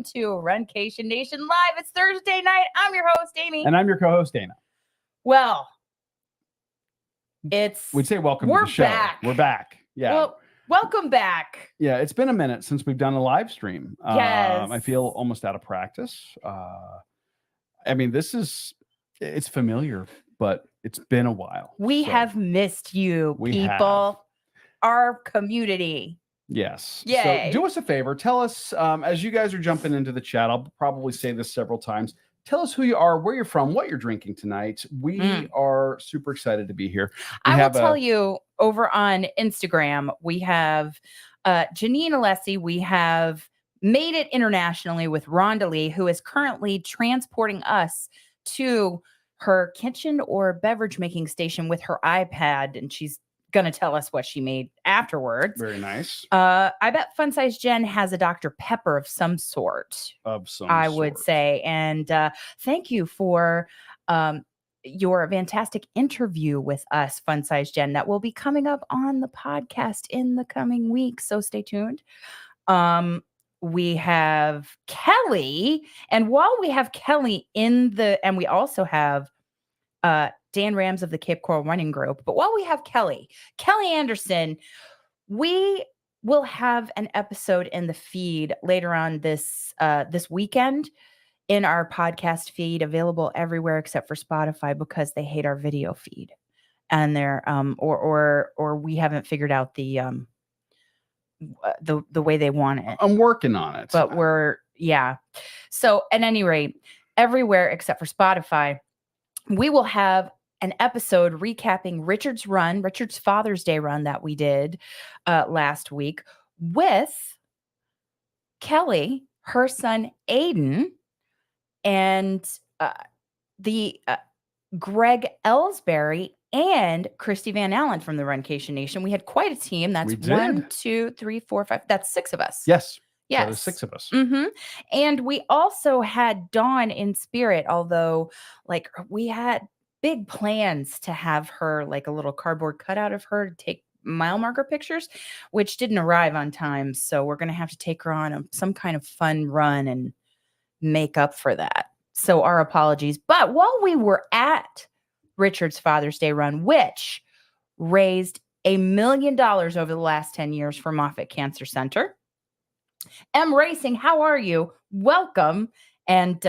to Runcation Nation Live. It's Thursday night. I'm your host, Amy. And I'm your co-host, Dana. Well, we'd say welcome to the show. We're back. Yeah. Well, welcome back. Yeah, it's been a minute since we've done a live stream. Yes. I feel almost out of practice. I mean, it's familiar, but it's been a while. We have missed you, people. Our community. Yes. Yay. So do us a favor. Tell us, as you guys are jumping into the chat, I'll probably say this several times. Tell us who you are, where you're from, what you're drinking tonight. We are super excited to be here. I will tell you, over on Instagram, we have Janine Alessi. We have made it internationally with Rhonda Lee, who is currently transporting us to her kitchen or beverage making station with her iPad, and she's going to tell us what she made afterwards. Very nice. I bet Fun Size Jen has a Dr. Pepper of some sort. I would say. And thank you for your fantastic interview with us, Fun Size Jen, that will be coming up on the podcast in the coming weeks. So stay tuned. We have Kelly. And while we have Kelly and we also have Dan Rams of the Cape Coral Running Group. But while we have Kelly Anderson, we will have an episode in the feed later on this weekend in our podcast feed, available everywhere except for Spotify because they hate our video feed, and they're or we haven't figured out the way they want it. I'm working on it, but So at any rate, everywhere except for Spotify, we will have an episode recapping Richard's Father's Day run that we did last week with Kelly, her son Aiden, and the Greg Ellsbury and Christy Van Allen from the Runcation Nation. We had quite a team. That's 1, 2, 3, 4, 5. That's 6 of us. Yes. Yes. So there's 6 of us. Mm-hmm. And we also had Dawn in spirit, although we had big plans to have her a little cardboard cutout of her to take mile marker pictures, which didn't arrive on time. So we're going to have to take her on some kind of fun run and make up for that. So our apologies. But while we were at Richard's Father's Day run, which raised $1 million over the last 10 years for Moffitt Cancer Center, M Racing, how are you? Welcome. And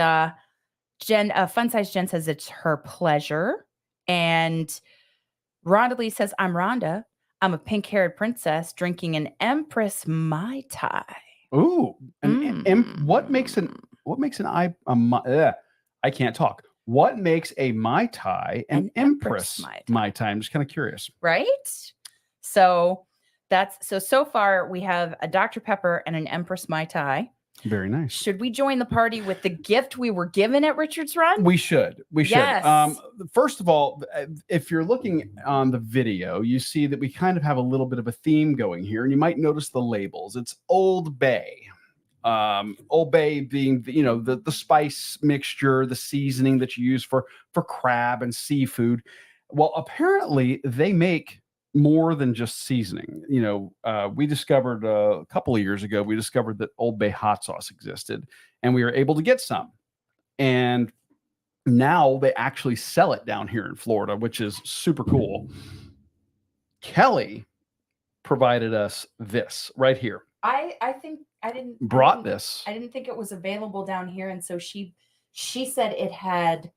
Jen, Fun Size Jen says it's her pleasure. And Rhonda Lee says, I'm Rhonda. I'm a pink-haired princess drinking an Empress Mai Tai. Ooh. What makes I can't talk. What makes a Mai Tai an Empress Mai Tai? I'm just kind of curious. Right? So so far we have a Dr. Pepper and an Empress Mai Tai. Very nice. Should we join the party with the gift we were given at Richard's Run? We should. Yes. First of all, if you're looking on the video, you see that we kind of have a little bit of a theme going here, and you might notice the labels. It's Old Bay. Old Bay being the spice mixture, the seasoning that you use for crab and seafood. Well, apparently they make more than just seasoning. We discovered a couple of years ago, that Old Bay hot sauce existed, and we were able to get some. And now they actually sell it down here in Florida, which is super cool. Kelly provided us this right here. I think I didn't this. I didn't think it was available down here, and so she said it had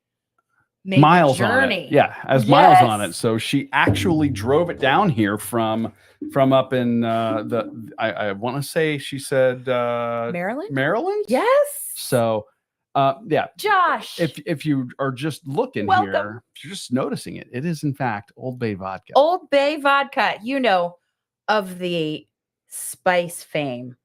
miles on it. Yeah, has miles on it. So she actually drove it down here from up in I want to say she said Maryland. Yes. So Josh, if you are just looking here, if you're just noticing it is in fact Old Bay vodka. Old Bay vodka, of the spice fame.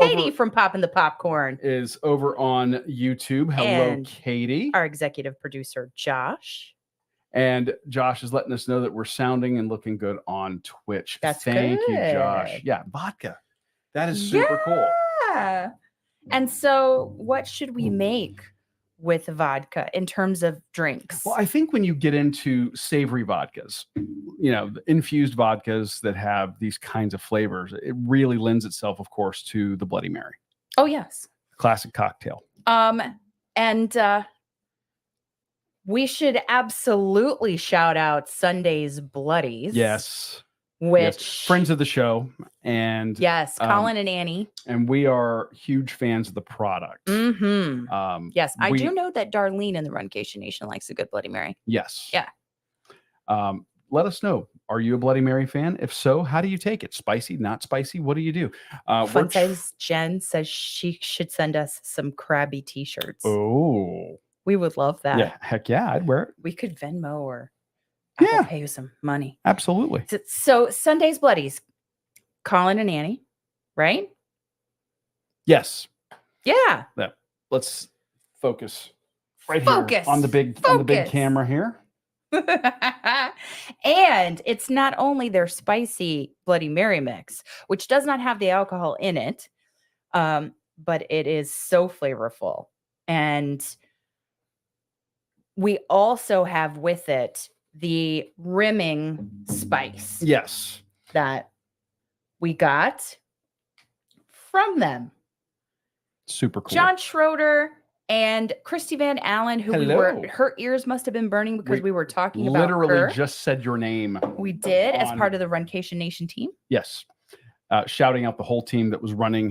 Katie from Poppin' the Popcorn is over on YouTube. Hello, Katie. Our executive producer, Josh. And Josh is letting us know that we're sounding and looking good on Twitch. Thank you, Josh. Yeah, vodka. That is super cool. Yeah. And so what should we make with vodka in terms of drinks? Well, I think when you get into savory vodkas, infused vodkas that have these kinds of flavors, it really lends itself, of course, to the Bloody Mary. Oh, yes. Classic cocktail. And we should absolutely shout out Sunday's Bloodies. Yes. Which friends of the show, and yes, Colin and Annie, and we are huge fans of the product. Yes, I do know that Darlene in the Runcation Nation likes a good Bloody Mary. Yes. Yeah. Let us know. Are you a Bloody Mary fan? If so, how do you take it? Spicy, not spicy? What do you do? Fun Size Jen says she should send us some crabby t-shirts. Oh, we would love that. Yeah, heck yeah, I'd wear it. We could Venmo or Apple pay you some money. Absolutely. So Sunday's Bloodies, Colin and Annie, right? Yes. Yeah. Let's focus here on the big camera here. And it's not only their spicy Bloody Mary mix, which does not have the alcohol in it, but it is so flavorful. And we also have with it the rimming spice. Yes. That we got from them. Super cool. John Schroeder and Christy Van Allen, who her ears must have been burning because we were talking about her. Literally just said your name. We did as part of the Runcation Nation team. Yes. Shouting out the whole team that was running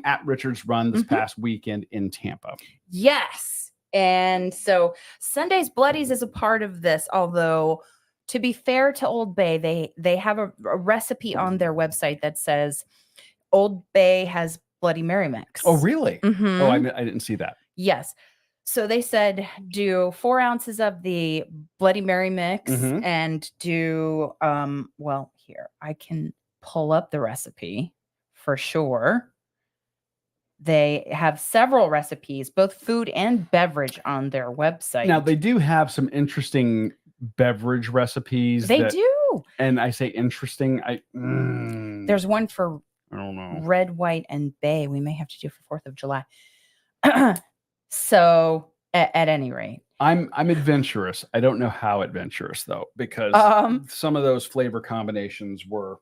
at Richard's Run this past weekend in Tampa. Yes. And so Sunday's Bloodies is a part of this, although to be fair to Old Bay, they have a recipe on their website that says Old Bay has Bloody Mary mix. Oh, really? Oh, I didn't see that. Yes. So they said do 4 ounces of the Bloody Mary mix and do, well, here, I can pull up the recipe for sure. They have several recipes, both food and beverage, on their website. Now, they do have some interesting beverage recipes. They do. And I say interesting. There's one for I don't know. Red, white, and bay. We may have to do for 4th of July. So at any rate, I'm adventurous. I don't know how adventurous though, because some of those flavor combinations were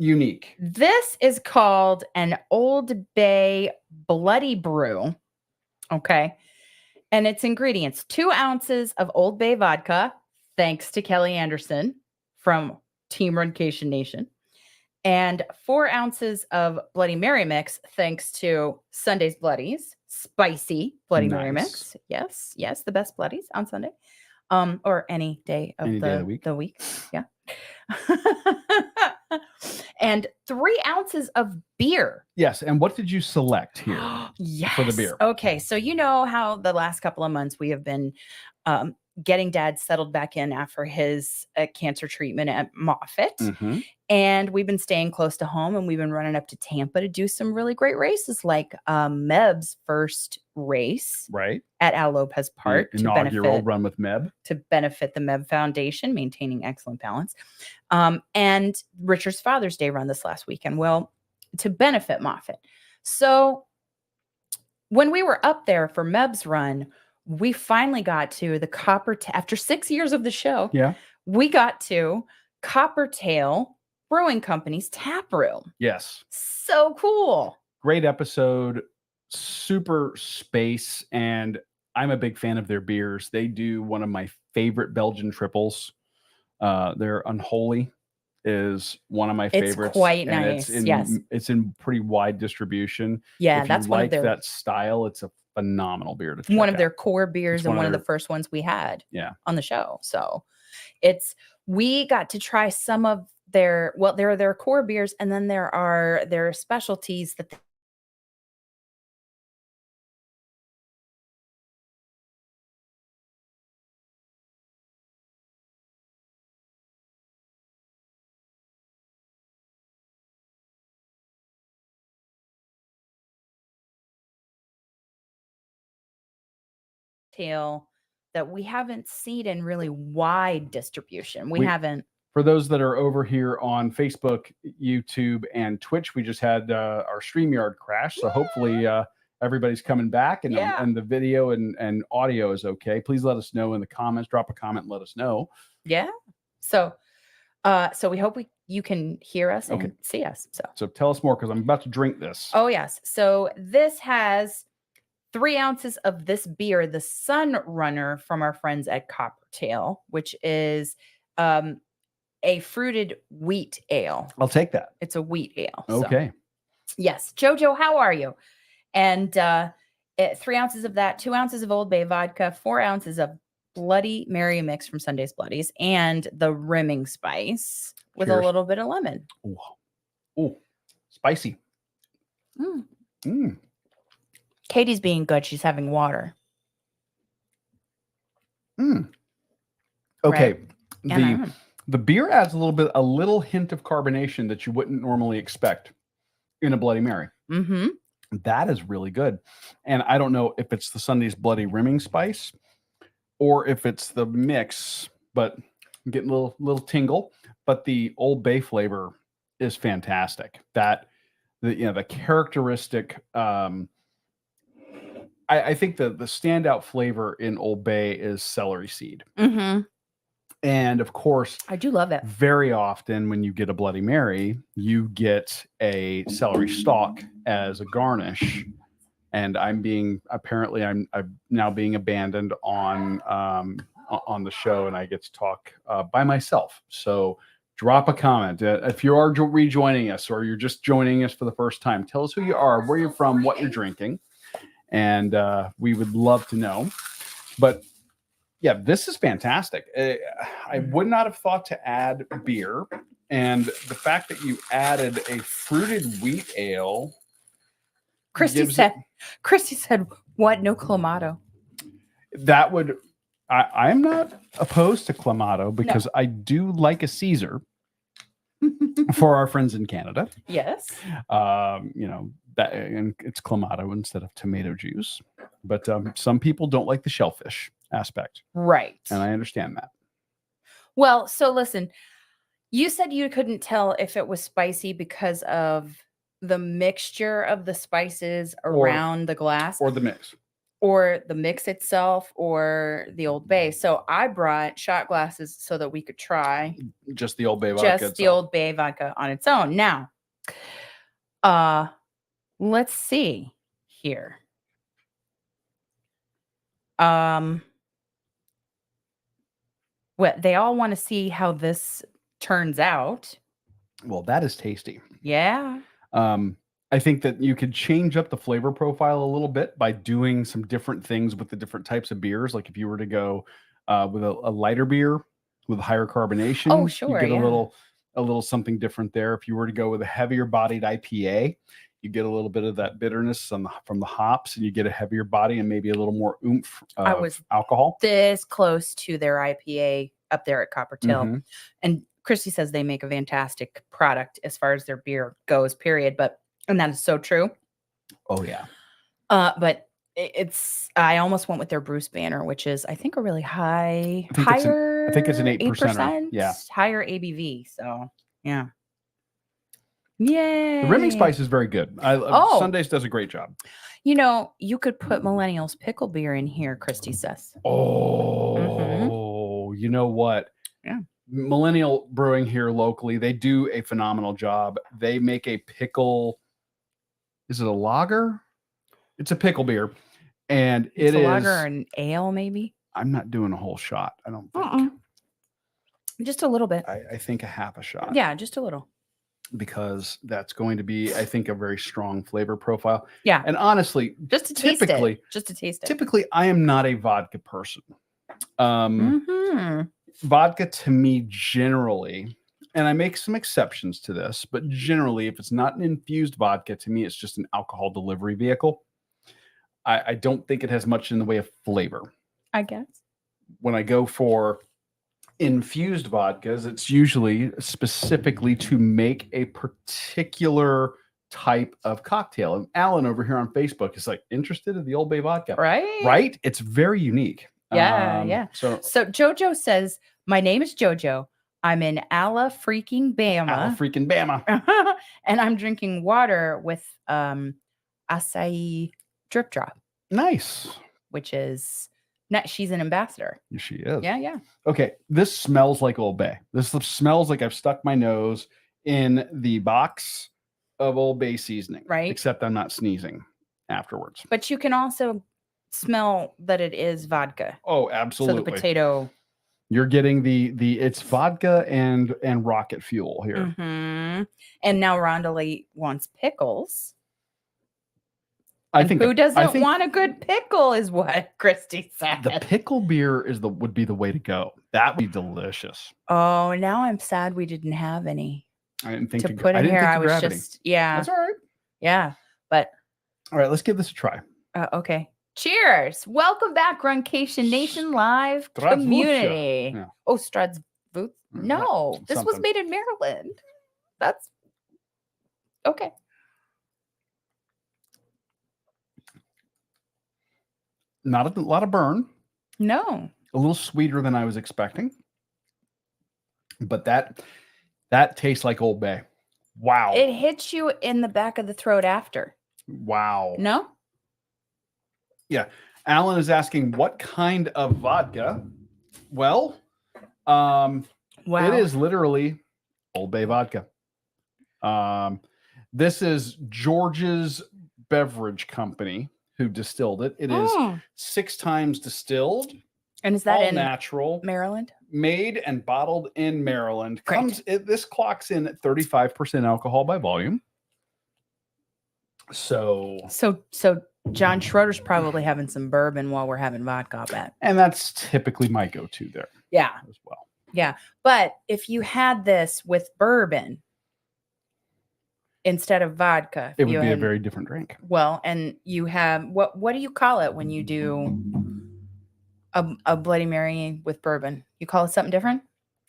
unique. This is called an Old Bay Bloody Brew. Okay. And its ingredients: 2 ounces of Old Bay vodka, thanks to Kelly Anderson from Team Runcation Nation, and 4 ounces of Bloody Mary mix, thanks to Sunday's Bloodies, spicy Bloody Mary mix. Yes, yes, the best Bloodies on Sunday, or any day of the week. Yeah. And 3 ounces of beer. Yes. And what did you select here for the beer? Okay. So you know how the last couple of months we have been getting Dad settled back in after his cancer treatment at Moffitt. And we've been staying close to home, and we've been running up to Tampa to do some really great races, like Meb's first race at Al Lopez Park. Inaugural run with Meb. To benefit the Meb Foundation, maintaining excellent balance. And Richard's Father's Day run this last weekend. Well, to benefit Moffitt. So when we were up there for Meb's run, we finally got to the after 6 years of the show. Yeah. We got to Coppertail Brewing Company's tap room. Yes. So cool. Great episode. Super space. And I'm a big fan of their beers. They do one of my favorite Belgian triples. Their Unholy is one of my favorites. It's quite nice. It's in pretty wide distribution. Yeah, if that's you one like of their that style. It's a phenomenal beer to check one of out. their core beers and one of the first ones we had on the show. So we got to try some of there are their core beers, and then there are their specialties that that we haven't seen in really wide distribution. We haven't. For those that are over here on Facebook, YouTube, and Twitch, we just had our StreamYard crash. So hopefully everybody's coming back and the video and audio is okay. Please let us know in the comments. Drop a comment and let us know. Yeah. So we hope we you can hear us and see us. So tell us more, because I'm about to drink this. Oh, yes. So this has 3 ounces of this beer, the Sun Runner, from our friends at Coppertail, which is a fruited wheat ale. I'll take that. It's a wheat ale. Okay. So. Yes. Jojo, how are you? And 3 ounces of that, 2 ounces of Old Bay vodka, 4 ounces of Bloody Mary mix from Sunday's Bloodies, and the rimming spice with a little bit of lemon. Ooh, spicy. Katie's being good. She's having water. Okay. Right. The beer adds a little hint of carbonation that you wouldn't normally expect in a Bloody Mary. That is really good. And I don't know if it's the Sunday's Bloody rimming spice or if it's the mix, but I'm getting a little tingle. But the Old Bay flavor is fantastic. The characteristic. I think the standout flavor in Old Bay is celery seed. And of course, I do love it. Very often when you get a Bloody Mary, you get a celery stalk as a garnish. And I'm now being abandoned on the show, and I get to talk by myself. So drop a comment. If you are rejoining us, or you're just joining us for the first time, tell us who you are, where you're from, what you're drinking. And we would love to know. But yeah, this is fantastic. I would not have thought to add beer. And the fact that you added a fruited wheat ale. Christy said, what? No Clamato. That would, I'm not opposed to Clamato, because I do like a Caesar for our friends in Canada. Yes. That, and it's Clamato instead of tomato juice. But some people don't like the shellfish aspect. Right. And I understand that. Well, so listen, you said you couldn't tell if it was spicy because of the mixture of the spices around the glass. Or the mix. Or the mix itself, or the Old Bay. So I brought shot glasses so that we could try. Just the Old Bay vodka. Just the Old Bay vodka on its own. Now, let's see here. Well, they all want to see how this turns out. Well, that is tasty. Yeah. I think that you could change up the flavor profile a little bit by doing some different things with the different types of beers. Like if you were to go with a lighter beer with higher carbonation, sure, you get a little something different there. If you were to go with a heavier bodied IPA, you get a little bit of that bitterness from the hops, and you get a heavier body and maybe a little more oomph of alcohol. This close to their IPA up there at Coppertail. And Christy says they make a fantastic product as far as their beer goes, period. And that is so true. Oh, yeah. But I almost went with their Bruce Banner, which is, I think, a really higher. I think it's an 8%. Yeah. Higher ABV. So, yeah. Yay. The rimming spice is very good. Sundays does a great job. You could put Millennial's pickle beer in here, Christy says. Oh, you know what? Yeah. Millennial Brewing here locally, they do a phenomenal job. They make a pickle. Is it a lager? It's a pickle beer. And it's a lager or an ale, maybe? I'm not doing a whole shot, I don't think. Just a little bit. I think a half a shot. Yeah, just a little. Because that's going to be, I think, a very strong flavor profile. Yeah. And honestly, just to taste it. Typically, I am not a vodka person. Vodka to me generally, and I make some exceptions to this, but generally, if it's not an infused vodka, to me, it's just an alcohol delivery vehicle. I don't think it has much in the way of flavor. I guess. When I go for infused vodkas, it's usually specifically to make a particular type of cocktail. And Alan over here on Facebook is like interested in the Old Bay vodka. Right? It's very unique. Yeah. So Jojo says, my name is Jojo. I'm in Alla freaking Bama. And I'm drinking water with acai drip drop. Nice. Which is No, she's an ambassador. Yes, she is. Yeah, yeah. Okay, this smells like Old Bay. This smells like I've stuck my nose in the box of Old Bay seasoning. Right. Except I'm not sneezing afterwards. But you can also smell that it is vodka. Oh, absolutely. So the potato. You're getting it's vodka and rocket fuel here. Mm-hmm. And now Rhonda Lee wants pickles. I think who doesn't want a good pickle is what Christy said. The pickle beer would be the way to go. That would be delicious. Oh, now I'm sad we didn't have any. I didn't think to put in here. I was gravity. Just That's all right. Yeah, but all right, let's give this a try. Okay. Cheers. Welcome back, Runcation Nation Live community. Yeah. Oh, Struds Boots. No, this was made in Maryland. That's okay. Not a lot of burn. No. A little sweeter than I was expecting. But that tastes like Old Bay. Wow. It hits you in the back of the throat after. Wow. No? Yeah. Alan is asking what kind of vodka? Well, wow. It is literally Old Bay vodka. This is George's Beverage Company who distilled it. It is 6 times distilled. And is that in natural? Maryland? Made and bottled in Maryland. Great. This clocks in at 35% alcohol by volume. So John Schroeder's probably having some bourbon while we're having vodka, I bet. And that's typically my go-to there. Yeah. As well. Yeah. But if you had this with bourbon instead of vodka, it would be a very different drink. Well, and you have what do you call it when you do a Bloody Mary with bourbon? You call it something different?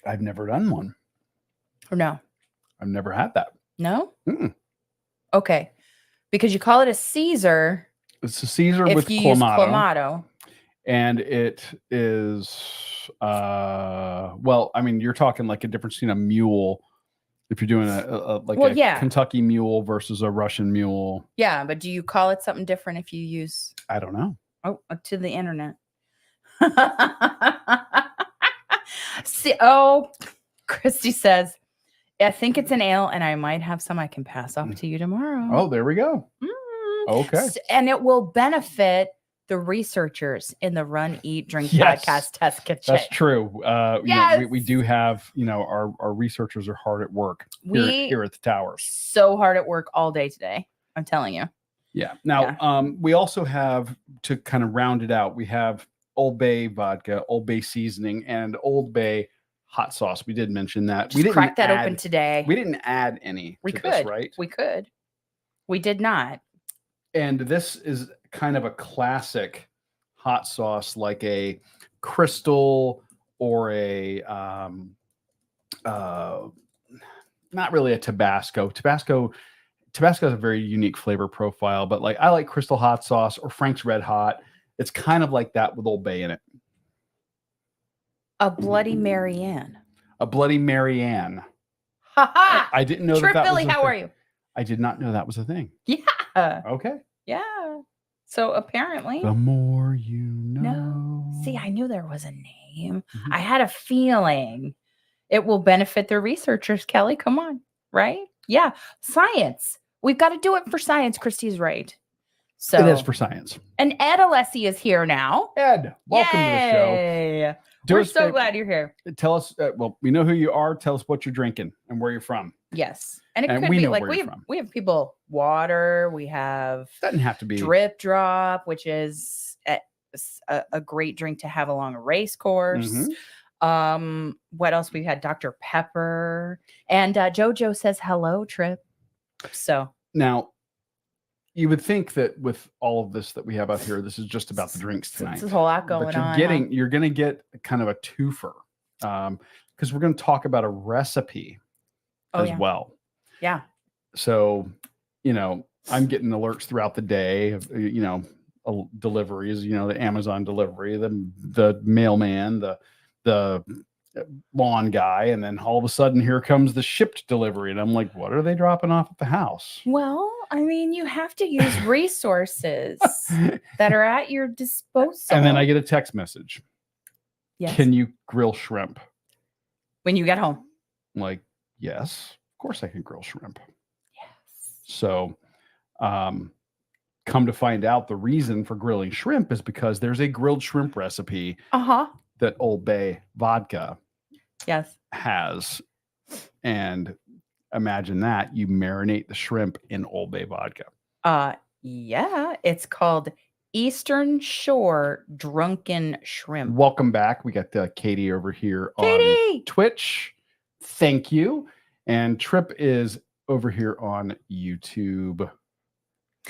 I've never done one. Or no? I've never had that. No? Okay. Because you call it a Caesar. It's a Caesar with Clamato. And it is, well, I mean, you're talking like a difference between a mule. If you're doing a Kentucky mule versus a Russian mule. Yeah, but do you call it something different if you use? I don't know. Oh, to the internet. Christy says, I think it's an ale and I might have some I can pass off to you tomorrow. Oh, there we go. Okay. And it will benefit the researchers in the Run, Eat, Drink podcast test kitchen. That's true. Yes. We do have, our researchers are hard at work here at the towers. So hard at work all day today. I'm telling you. Yeah. Now, we also have, to kind of round it out, we have Old Bay vodka, Old Bay seasoning, and Old Bay hot sauce. We did mention that. We didn't crack that open today. We didn't add any. We could, this, right? We could. We did not. And this is kind of a classic hot sauce, like a Crystal or a not really a Tabasco. Tabasco has a very unique flavor profile, but like I like Crystal hot sauce or Frank's Red Hot. It's kind of like that with Old Bay in it. A Bloody Marianne. A Bloody Marianne. Ha ha! I didn't know that was how are you? I did not know that was a thing. Yeah. Okay. Yeah. So apparently. The more you know. No. See, I knew there was a name. Mm-hmm. I had a feeling it will benefit the researchers, Kelly. Come on. Right? Yeah. Science. We've got to do it for science. Christy's right. So it is for science. And Ed Alessi is here now. Ed, welcome to the show. We're so glad you're here. Tell us, we know who you are. Tell us what you're drinking and where you're from. Yes. And it could be like we have people water. We have doesn't have to be drip drop, which is a great drink to have along a race course. Mm-hmm. What else? We've had Dr. Pepper and JoJo says hello, Trip. So now you would think that with all of this that we have out here, this is just about the drinks tonight. There's a whole lot going on. You're going to get kind of a twofer because we're going to talk about a recipe as well. Yeah. So, I'm getting alerts throughout the day of, deliveries, the Amazon delivery, the mailman, the lawn guy, and then all of a sudden here comes the shipped delivery, and I'm like, what are they dropping off at the house? Well, I mean, you have to use resources that are at your disposal. And then I get a text message. Yes. Can you grill shrimp? When you get home. I'm like, yes, of course I can grill shrimp. Yes. So come to find out, the reason for grilling shrimp is because there's a grilled shrimp recipe that Old Bay Vodka has. And imagine that you marinate the shrimp in Old Bay vodka. Yeah, it's called Eastern Shore Drunken Shrimp. Welcome back. We got Katie over here on Twitch. Thank you. And Trip is over here on YouTube.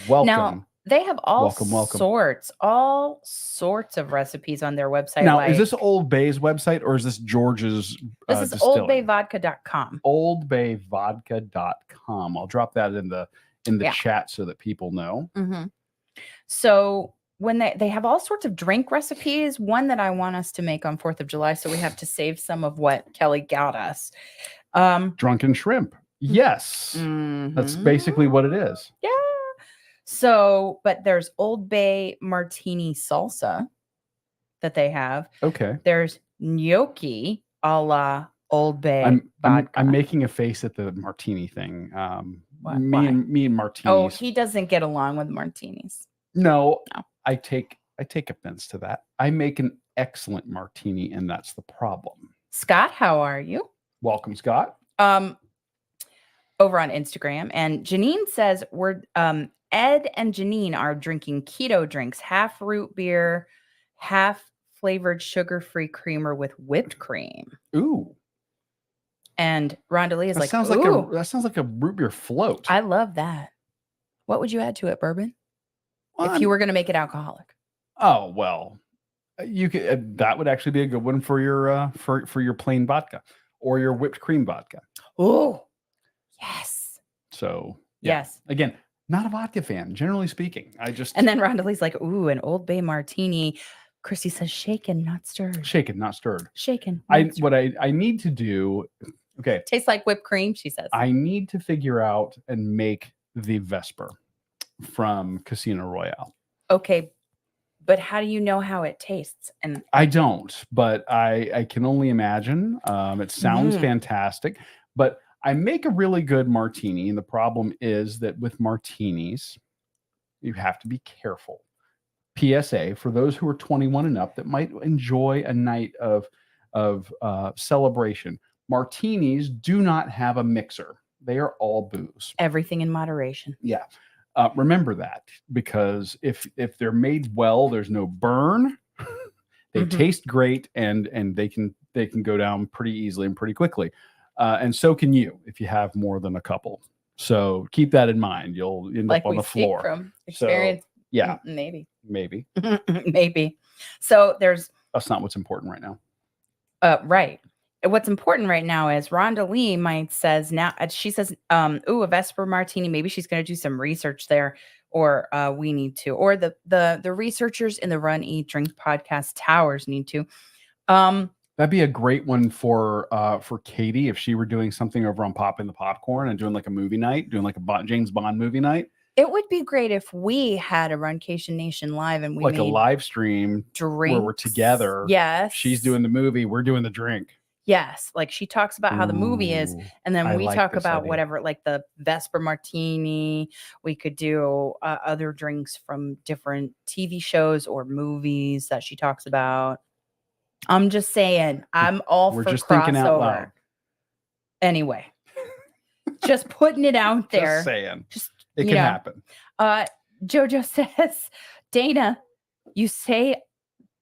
Welcome. Now, they have all sorts of recipes on their website. Now, is this Old Bay's website or is this George's? This is oldbayvodka.com. Oldbayvodka.com. I'll drop that in the chat so that people know. Mm-hmm. So when they have all sorts of drink recipes, one that I want us to make on 4th of July, so we have to save some of what Kelly got us. Drunken shrimp. Yes. That's basically what it is. Yeah. So, but there's Old Bay martini salsa that they have. Okay. There's gnocchi a la Old Bay vodka. I'm making a face at the martini thing. Me and martinis. Oh, he doesn't get along with martinis. No. I take offense to that. I make an excellent martini, and that's the problem. Scott, how are you? Welcome, Scott. Over on Instagram, and Janine says we're Ed and Janine are drinking keto drinks, half root beer, half flavored sugar-free creamer with whipped cream. Ooh. And Rhonda Lee is that sounds like a root beer float. I love that. What would you add to it, bourbon? If you were going to make it alcoholic. Oh, well, you could. That would actually be a good one for your plain vodka or your whipped cream vodka. Oh, yes. So yes. Again, not a vodka fan, generally speaking. And then Rhonda Lee's like, ooh, an Old Bay martini. Christy says, shaken, not stirred. Shaken, not stirred. Shaken. What I need to do. Okay. Tastes like whipped cream, she says. I need to figure out and make the Vesper from Casino Royale. Okay. But how do you know how it tastes? And I don't, but I can only imagine. It sounds fantastic, but I make a really good martini. And the problem is that with martinis, you have to be careful. PSA, for those who are 21 and up that might enjoy a night of celebration, martinis do not have a mixer. They are all booze. Everything in moderation. Yeah. Remember that, because if they're made well, there's no burn. They taste great, and they can go down pretty easily and pretty quickly. And so can you if you have more than a couple. So keep that in mind. You'll end up on the floor. From experience. So, yeah. Maybe. Maybe. So that's not what's important right now. Right. What's important right now is Rhonda Lee says a Vesper martini. Maybe she's going to do some research there, or we need to, or the researchers in the Run, Eat, Drink podcast towers need to. That'd be a great one for Katie if she were doing something over on Popping the Popcorn and doing like a movie night, doing like a James Bond movie night. It would be great if we had a Runcation Nation live and we like a live stream where we're together. Yes. She's doing the movie, we're doing the drink. Yes. Like she talks about how the movie is, and then we talk about whatever, like the Vesper martini. We could do other drinks from different TV shows or movies that she talks about. I'm just saying, I'm all for just crossover. Thinking out loud. Anyway, just putting it out there. Just saying. It can happen. Jojo says, Dana, you say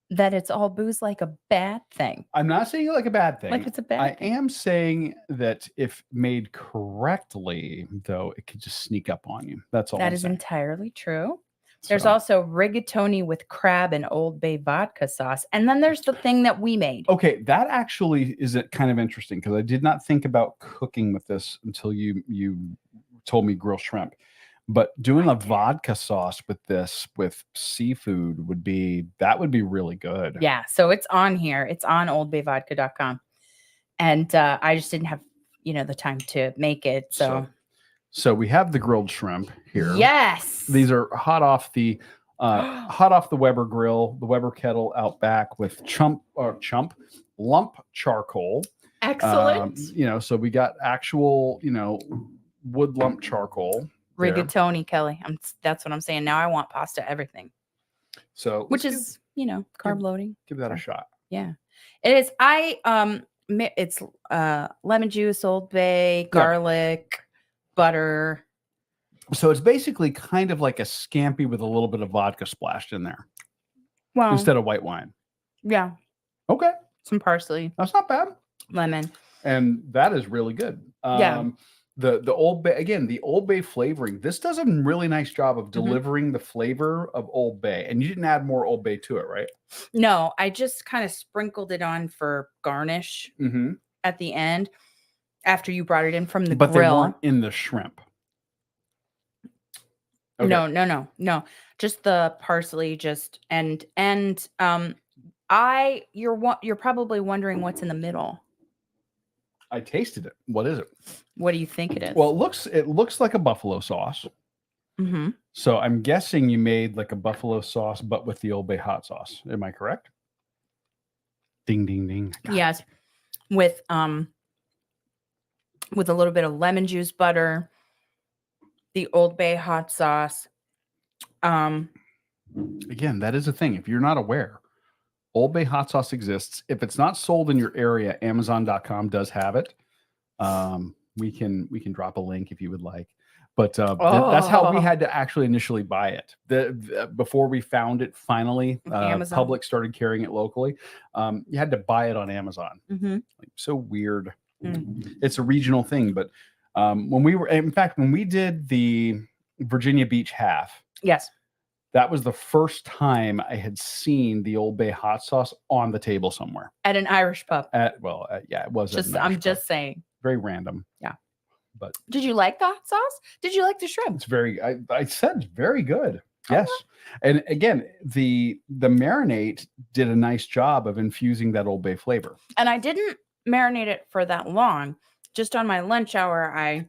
that it's all booze like a bad thing. I'm not saying it like a bad thing. Like it's a bad thing. I am saying that if made correctly, though, it could just sneak up on you. That's all. That is entirely true. There's also rigatoni with crab and Old Bay vodka sauce. And then there's the thing that we made. Okay, that actually is kind of interesting, because I did not think about cooking with this until you told me grill shrimp. But doing a vodka sauce with this, with seafood, would be really good. Yeah, so it's on here. It's on oldbayvodka.com. And I just didn't have, the time to make it. So we have the grilled shrimp here. Yes. These are hot off the Weber grill, the Weber kettle out back with lump charcoal. Excellent. So we got actual, wood lump charcoal. Rigatoni, Kelly. That's what I'm saying. Now I want pasta everything. So which is, carb loading. Give that a shot. Yeah. It is. It's lemon juice, Old Bay, garlic, butter. So it's basically kind of like a scampi with a little bit of vodka splashed in there. Well, instead of white wine. Yeah. Okay. Some parsley. That's not bad. Lemon. And that is really good. The Old Bay, again, the Old Bay flavoring. This does a really nice job of delivering the flavor of Old Bay. And you didn't add more Old Bay to it, right? No, I just kind of sprinkled it on for garnish at the end after you brought it in from the grill. But they weren't in the shrimp. Okay. No. Just the parsley. You're probably wondering what's in the middle. I tasted it. What is it? What do you think it is? Well, it looks like a buffalo sauce. So I'm guessing you made like a buffalo sauce, but with the Old Bay hot sauce. Am I correct? Ding, ding, ding. Yes, with a little bit of lemon juice, butter, the Old Bay hot sauce. Again, that is a thing. If you're not aware, Old Bay hot sauce exists. If it's not sold in your area, Amazon.com does have it. We can drop a link if you would like. But that's how we had to actually initially buy it. Before we found it finally, Publix started carrying it locally. You had to buy it on Amazon. So weird. It's a regional thing. But when we did the Virginia Beach half, yes, that was the first time I had seen the Old Bay hot sauce on the table somewhere at an Irish pub. Yeah, it was. Just saying. Very random. Yeah. But did you like the hot sauce? Did you like the shrimp? It's I said it's very good. Yes. And again, the marinade did a nice job of infusing that Old Bay flavor. And I didn't marinate it for that long. Just on my lunch hour, I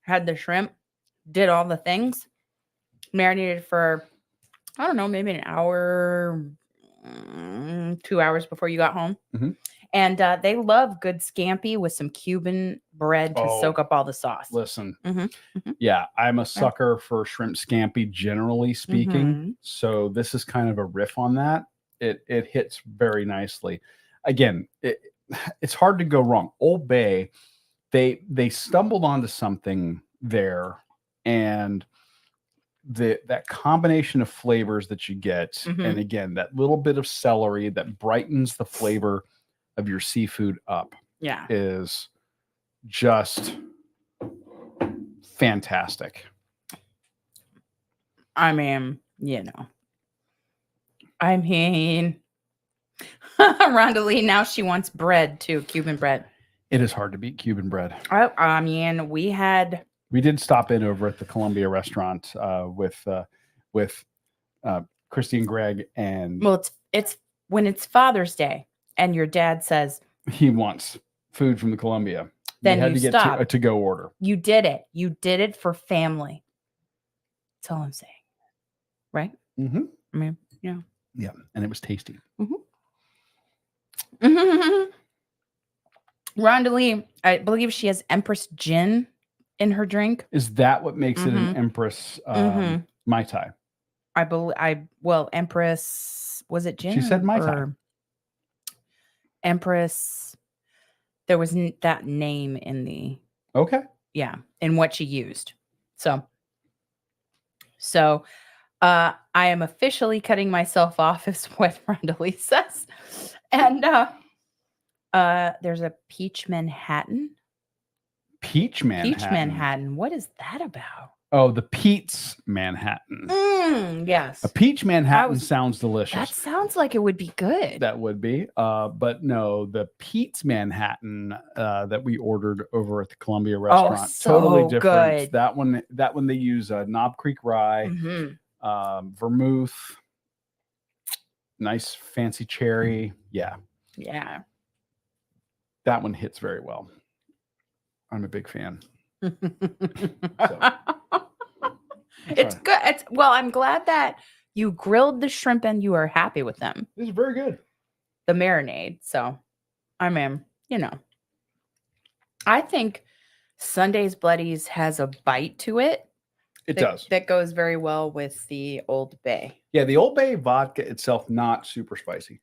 had the shrimp, did all the things, marinated for, I don't know, maybe an hour, 2 hours before you got home. And they love good scampi with some Cuban bread to soak up all the sauce. Listen, yeah, I'm a sucker for shrimp scampi, generally speaking. So this is kind of a riff on that. It hits very nicely. Again, it's hard to go wrong. Old Bay, they stumbled onto something there, and that combination of flavors that you get, and again, that little bit of celery that brightens the flavor of your seafood up, is just fantastic. I mean, Rhonda Lee, now she wants bread too, Cuban bread. It is hard to beat Cuban bread. I mean, we did stop in over at the Columbia restaurant with Christy and Greg, and it's when it's Father's Day and your dad says he wants food from the Columbia. Then you had you to stop. Get a to-go order. You did it. You did it for family. That's all I'm saying. Right? I mean, yeah, and it was tasty. Rhonda Lee, I believe she has Empress Gin in her drink. Is that what makes it an Empress Mai Tai? Empress, was it gin? She said Mai Tai. Empress, there was that name in the in what she used. So I am officially cutting myself off, is what Rhonda Lee says. And there's a Peach Manhattan. Peach Manhattan. What is that about? Oh, the Pete's Manhattan. Yes. A Peach Manhattan sounds delicious. That sounds like it would be good. That would be. But no, the Pete's Manhattan that we ordered over at the Columbia restaurant, totally different. Good. That one they use Knob Creek rye, vermouth, nice fancy cherry. Yeah. Yeah. that one hits very well. I'm a big fan. It's good. I'm glad that you grilled the shrimp and you are happy with them. It's very good. The marinade. So, I mean, I think Sunday's Bloodies has a bite to it. It does. That goes very well with the Old Bay. Yeah, the Old Bay vodka itself, not super spicy.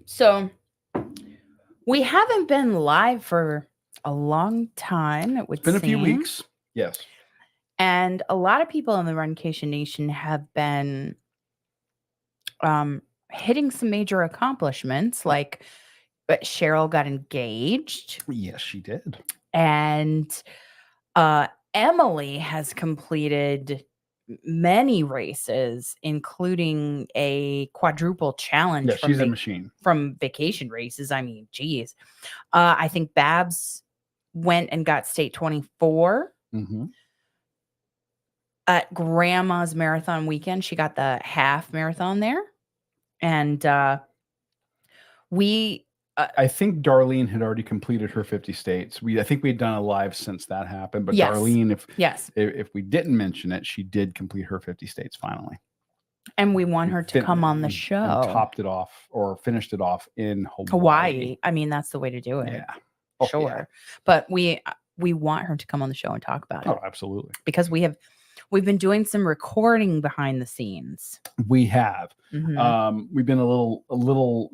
So, we haven't been live for a long time. It's been a few weeks. Yes. And a lot of people in the Runcation Nation have been hitting some major accomplishments, like Cheryl got engaged. Yes, she did. And Emily has completed many races, including a quadruple challenge. Yeah, she's a machine. From vacation races. I mean, geez. I think Babs went and got state 24. At Grandma's marathon weekend, she got the half marathon there. And I think Darlene had already completed her 50 states. I think we had done a live since that happened. But yes. Darlene, if we didn't mention it, she did complete her 50 states finally. And we want her to come on the show. And topped it off or finished it off in Hawaii. I mean, that's the way to do it. Yeah. Sure. Yeah. But we want her to come on the show and talk about it. Oh, absolutely. Because we've been doing some recording behind the scenes. We have. We've been a little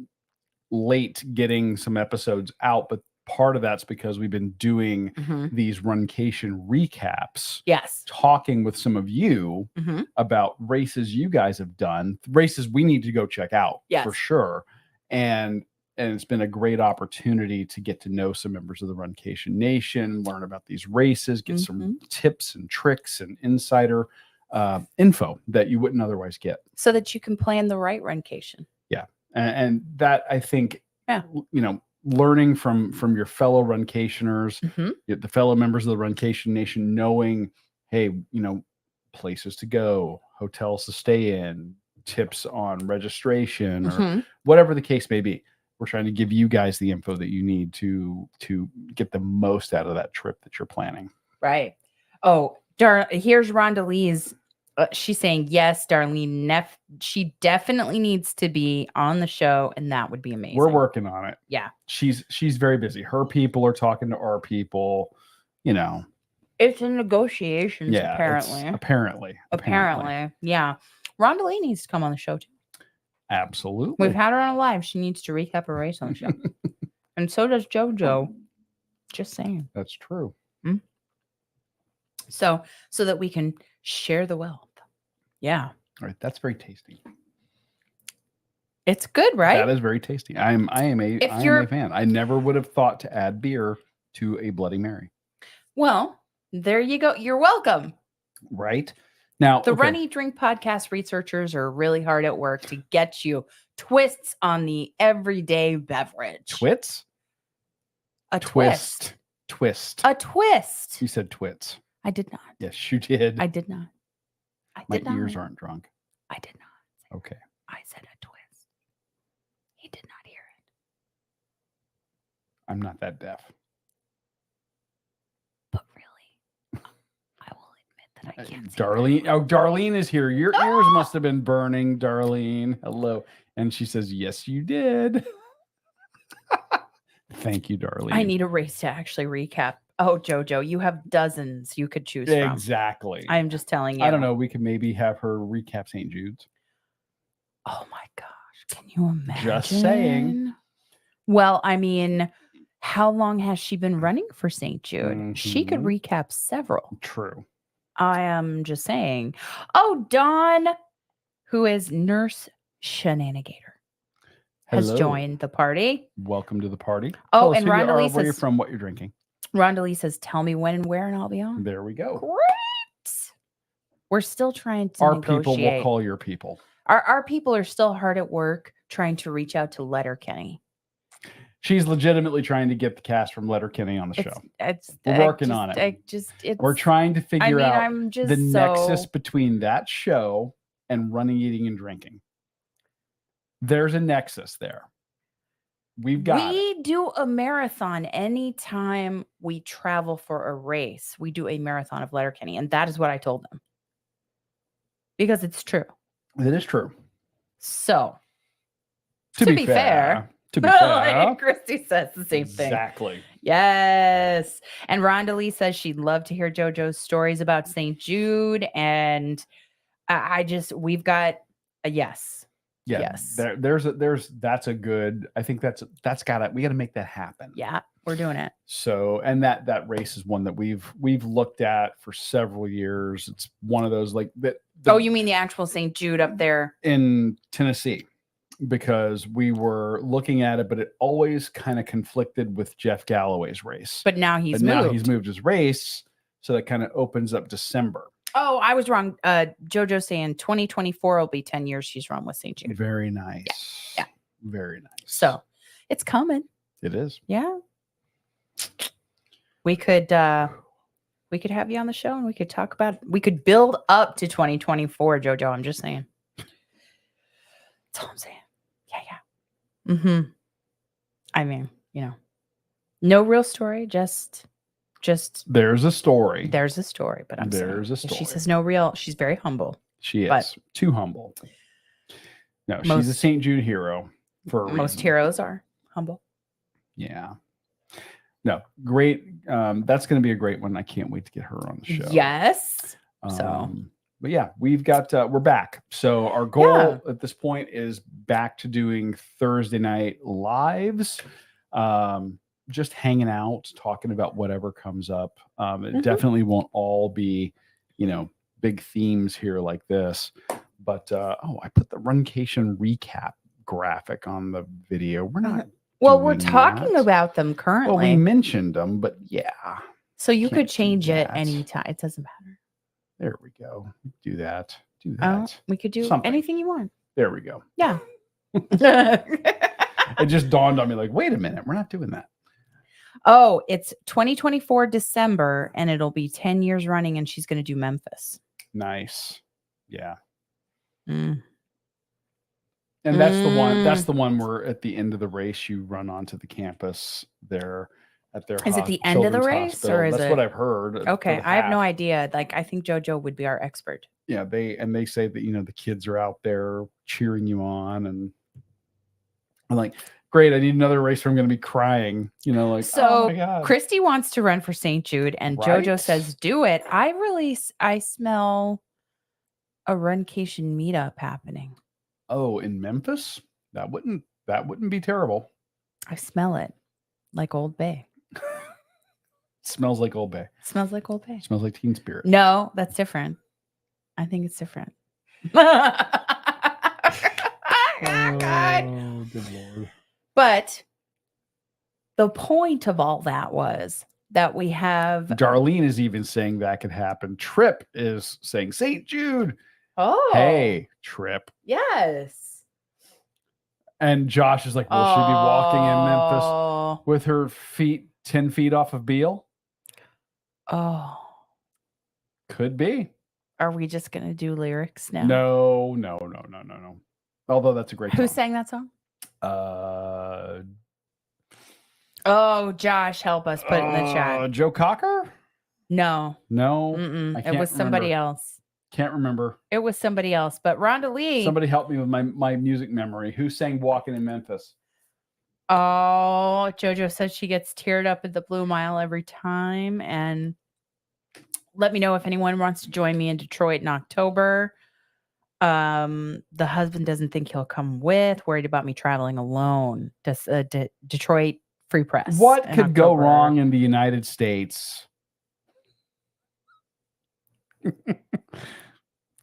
late getting some episodes out, but part of that's because we've been doing these Runcation recaps. Yes. Talking with some of you about races you guys have done, races we need to go check out for sure. And it's been a great opportunity to get to know some members of the Runcation Nation, learn about these races, get some tips and tricks and insider info that you wouldn't otherwise get. So that you can plan the right Runcation. Yeah. And that, I think, learning from your fellow Runcationers, the fellow members of the Runcation Nation, knowing, hey, places to go, hotels to stay in, tips on registration, or whatever the case may be. We're trying to give you guys the info that you need to get the most out of that trip that you're planning. Right. Oh, here's Rhonda Lee's. She's saying, yes, Darlene, she definitely needs to be on the show, and that would be amazing. We're working on it. Yeah. She's very busy. Her people are talking to our people, It's in negotiations, apparently. Apparently. Yeah. Rhonda Lee needs to come on the show, too. Absolutely. We've had her on live. She needs to recap a race on the show. And so does JoJo. Just saying. That's true. So that we can share the wealth. Yeah. All right. That's very tasty. It's good, right? That is very tasty. I am a fan. I never would have thought to add beer to a Bloody Mary. Well, there you go. You're welcome. Right. Now, the Run Eat Drink podcast researchers are really hard at work to get you twists on the everyday beverage. Twits? A twist. Twist. A twist. You said twits. I did not. Yes, you did. I did not. My ears aren't drunk. I did not. Okay. I said a twist. He did not hear it. I'm not that deaf. But really, I will admit that I can't. Darlene is here. Your ears must have been burning, Darlene. Hello. And she says, yes, you did. Thank you, Darlene. I need a race to actually recap. Oh, JoJo, you have dozens you could choose from. Exactly. I'm just telling you. I don't know. We could maybe have her recap St. Jude's. Oh my gosh. Can you imagine? Just saying. Well, I mean, how long has she been running for St. Jude? She could recap several. True. I am just saying. Oh, Dawn, who is Nurse Shenanigator, has joined the party. Welcome to the party. Oh, and Rhonda Lee says, where you're from, what you're drinking. Rhonda Lee says, tell me when and where, and I'll be on. There we go. Great. We're still trying to Our negotiate. People will call your people. Our people are still hard at work trying to reach out to Letterkenny. She's legitimately trying to get the cast from Letterkenny on the show. We're working on it. We're trying to figure out the nexus between that show and running, eating, and drinking. There's a nexus there. We do a marathon anytime we travel for a race. We do a marathon of Letterkenny, and that is what I told them. Because it's true. It is true. So, to be fair, Christy says the same thing. Exactly. Yes. And Rhonda Lee says she'd love to hear JoJo's stories about St. Jude. And we've got a yes. Yeah, yes. That's a good. I think we got to make that happen. Yeah, we're doing it. So, and that race is one that we've looked at for several years. It's one of those like that. You mean the actual St. Jude up there in Tennessee? Because we were looking at it, but it always kind of conflicted with Jeff Galloway's race. But now he's moved his race, so that kind of opens up December. Oh, I was wrong. JoJo saying 2024 will be 10 years she's run with St. Jude. Very nice. Yeah. Very nice. So it's coming. It is. Yeah. We could have you on the show and we could talk about we could build up to 2024, JoJo. I'm just saying. That's all I'm saying. Yeah. Mm-hmm. I mean, no real story, just there's a story. There's a story, but there's a story. She says no real. She's very humble. She is too humble. No, she's a St. Jude hero for a reason. Most heroes are humble. Yeah. No, great. That's going to be a great one. I can't wait to get her on the show. Yes. But yeah, we've got we're back. So our goal at this point is back to doing Thursday night lives. Just hanging out, talking about whatever comes up. It definitely won't all be, big themes here like this. But I put the Runcation recap graphic on the video. We're not. Well, we're talking about them currently. Well, we mentioned them, but yeah. So you could change it anytime. It doesn't matter. There we go. Do that. We could do anything you want. There we go. Yeah. It just dawned on me like, wait a minute, we're not doing that. Oh, it's 2024 December, and it'll be 10 years running, and she's going to do Memphis. Nice. Yeah. Mm. And that's the one where at the end of the race, you run onto the campus there at their Is it the end of the race hospital. or is that's it? What I've heard. Okay. I have no idea. Like, I think JoJo would be our expert. Yeah. They say that, the kids are out there cheering you on, and I'm like, great. I need another race where I'm going to be crying, So oh my God. Christy wants to run for St. Jude and JoJo says, do it. I smell a Runcation meetup happening. Oh, in Memphis? That wouldn't be terrible. I smell it like Old Bay. Smells like Old Bay. Smells like Old Bay. Smells like Teen Spirit. No, that's different. I think it's different. God. Oh, good Lord. But the point of all that was that we have. Darlene is even saying that could happen. Trip is saying St. Jude. Oh. Hey, Trip. Yes. And Josh is like, will she be walking in Memphis with her feet 10 feet off of Beale? Oh. Could be. Are we just going to do lyrics now? No. Although that's a great song. Who sang that song? Josh, help us put it in the chat. Joe Cocker? No. It was somebody else. Can't remember. It was somebody else. But Rhonda Lee. Somebody help me with my music memory. Who sang Walking in Memphis? Oh, JoJo says she gets teared up at the Blue Mile every time. And let me know if anyone wants to join me in Detroit in October. The husband doesn't think he'll come with. Worried about me traveling alone. Detroit Free Press. What could go wrong in the United States?